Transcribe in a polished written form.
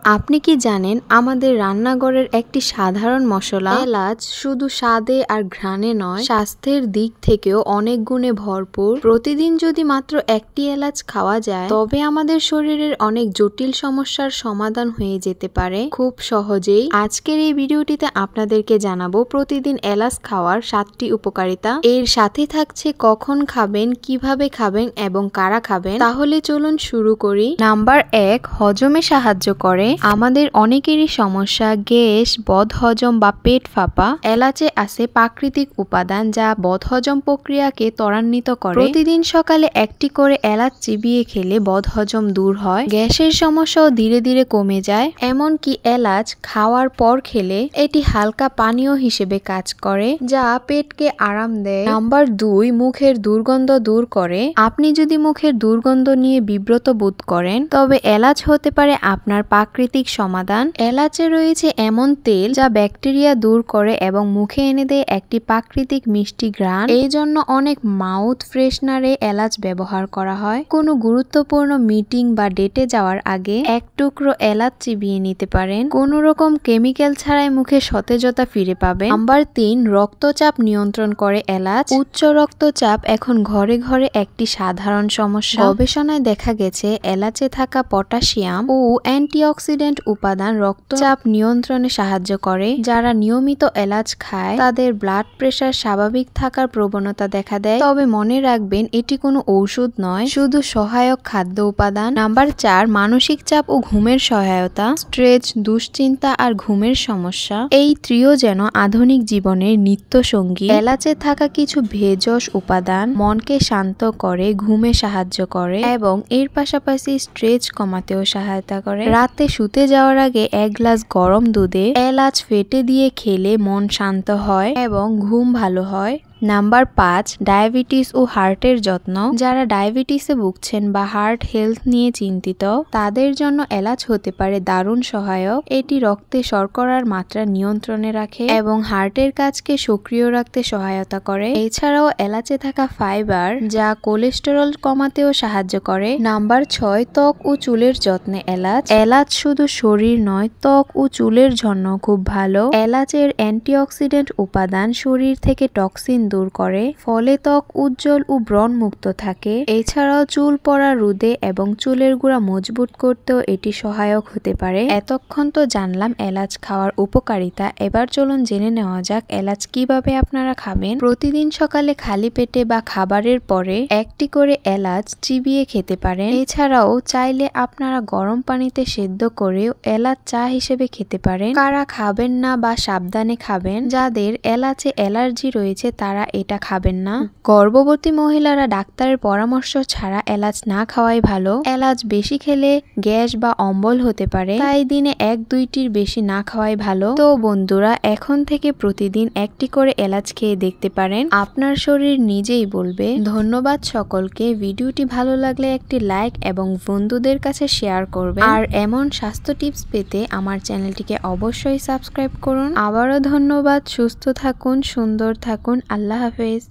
আপনি কি জানেন আমাদের রান্নাঘরের একটি সাধারণ মশলা এলাচ শুধু স্বাদে আর ঘ্রাণে নয়, স্বাস্থ্যের দিক থেকেও অনেক গুণে ভরপুর। প্রতিদিন যদি মাত্র একটি এলাচ খাওয়া যায় তবে আমাদের শরীরের অনেক জটিল সমস্যার সমাধান হয়ে যেতে পারে খুব সহজেই। আজকের এই ভিডিওটিতে আপনাদেরকে জানাবো প্রতিদিন এলাচ খাওয়ার 7টি উপকারিতা। এর সাথে থাকছে কখন খাবেন, কিভাবে খাবেন এবং কারা খাবেন। তাহলে চলুন শুরু করি। নাম্বার 1, হজমে সাহায্য করে। আমাদের অনেকেরই সমস্যা গ্যাস, বদহজম বা পেট ফাঁপা। এলাচে আছে প্রাকৃতিক উপাদান যা বদহজম প্রক্রিয়াকে ত্বরান্বিত করে। প্রতিদিন সকালে একটি করে এলাচ চিবিয়ে খেলে বদহজম দূর হয়, গ্যাসের সমস্যাও ধীরে ধীরে কমে যায়। এমনকি এলাচ খাওয়ার পর খেলে এটি হালকা পানীয় হিসেবে কাজ করে যা পেটকে আরাম দেয়। নাম্বার 2, মুখের দুর্গন্ধ দূর করে। আপনি যদি মুখের দুর্গন্ধ নিয়ে বিব্রত বোধ করেন তবে এলাচ হতে পারে আপনার প্রাকৃতিক সমাধান। এলাচে রয়েছে এমন তেল যা ব্যাকটেরিয়া দূর করে এবং মুখে এনে দেয় একটি প্রাকৃতিক মিষ্টি ঘ্রাণ। এই জন্য অনেক মাউথ ফ্রেশনারে এলাচ ব্যবহার করা হয়। কোনো গুরুত্বপূর্ণ মিটিং বা ডেটে যাওয়ার আগে এক টুকরো এলাচ চিবিয়ে নিতে পারেন। কোনো রকম কেমিক্যাল ছাড়াই মুখে সতেজতা ফিরে পাবেন। নাম্বার 3, রক্তচাপ নিয়ন্ত্রণ করে এলাচ। উচ্চ রক্তচাপ এখন ঘরে ঘরে একটি সাধারণ সমস্যা। গবেষণায় দেখা গেছে এলাচে থাকা পটাশিয়াম ও অ্যান্টিঅক্সিডেন্ট উপাদান রক্তচাপ নিয়ন্ত্রণে সাহায্য করে। যারা নিয়মিত এলাচ খায় তাদের ব্লাড প্রেশার স্বাভাবিক থাকার প্রবণতা দেখা দেয়। তবে মনে রাখবেন এটি কোনো ঔষধ নয়, শুধু সহায়ক খাদ্য উপাদান। নাম্বার 4, মানসিক চাপ ও ঘুমের সহায়তা। স্ট্রেস, দুশ্চিন্তা আর ঘুমের সমস্যা এই ত্রিও যেন আধুনিক জীবনের নিত্য সঙ্গী। এলাচে থাকা কিছু ভেষজ উপাদান মনকে শান্ত করে, ঘুমে সাহায্য করে এবং এর পাশাপাশি স্ট্রেস কমাতেও সহায়তা করে। রাতে শুতে যাওয়ার আগে 1 গ্লাস গরম দুধে এলাচ ফেটে দিয়ে খেলে মন শান্ত হয় এবং ঘুম ভালো হয়। নাম্বার 5, ডায়াবেটিস ও হার্টের যত্ন। যারা ডায়াবেটিসে ভুগছেন বা হার্ট হেলথ নিয়ে চিন্তিত তাদের জন্য এলাচ হতে পারে দারুণ সহায়ক। এটি রক্তে শর্করার মাত্রা নিয়ন্ত্রণে রাখে এবং হার্টের কাজকে সক্রিয় রাখতে সহায়তা করে। এছাড়াও এলাচে থাকা ফাইবার যা কোলেস্টেরল কমাতেও সাহায্য করে। নাম্বার 6, ত্বক ও চুলের যত্নে এলাচ। এলাচ শুধু শরীর নয়, ত্বক ও চুলের জন্য খুব ভালো। এলাচের অ্যান্টিঅক্সিডেন্ট উপাদান শরীর থেকে টক্সিন দূর করে, ফলে ত্বক উজ্জ্বল ও ব্রণ মুক্ত থাকে। এছাড়াও চুল পড়া রোধে এবং চুলের গোড়া মজবুত করতেও এটি সহায়ক হতে পারে। এতক্ষণ তো জানলাম এলাচ খাওয়ার উপকারিতা, এবার চলুন জেনে নেওয়া যাক এলাচ কিভাবে আপনারা খাবেন। প্রতিদিন সকালে খালি পেটে বা খাবারের পরে একটি করে এলাচ চিবিয়ে খেতে পারেন। এছাড়াও চাইলে আপনারা গরম পানিতে সেদ্ধ করেও এলাচ চা হিসেবে খেতে পারেন। কারা খাবেন না বা সাবধানে খাবেন, যাদের এলাচে অ্যালার্জি রয়েছে তারা এটা খাবেন না। গর্ভবতী মহিলারা ডাক্তারের পরামর্শ ছাড়া এলাচ না খাওয়াই ভালো। এলাচ বেশি খেলে গ্যাস বা অম্বল হতে পারে, তাই দিনে 1-2টির বেশি না খাওয়াই ভালো। তো বন্ধুরা, এখন থেকে প্রতিদিন একটি করে এলাচ খেয়ে দেখতে পারেন, আপনার শরীর নিজেই বলবে। ধন্যবাদ সকলকে। ভিডিওটি ভালো লাগলে একটি লাইক এবং বন্ধুদের কাছে শেয়ার করবেন। আর এমন স্বাস্থ্য টিপস পেতে আমার চ্যানেলটিকে অবশ্যই সাবস্ক্রাইব করুন। আবারও ধন্যবাদ। সুস্থ থাকুন, সুন্দর থাকুন। আল্লাহ হাফেজ।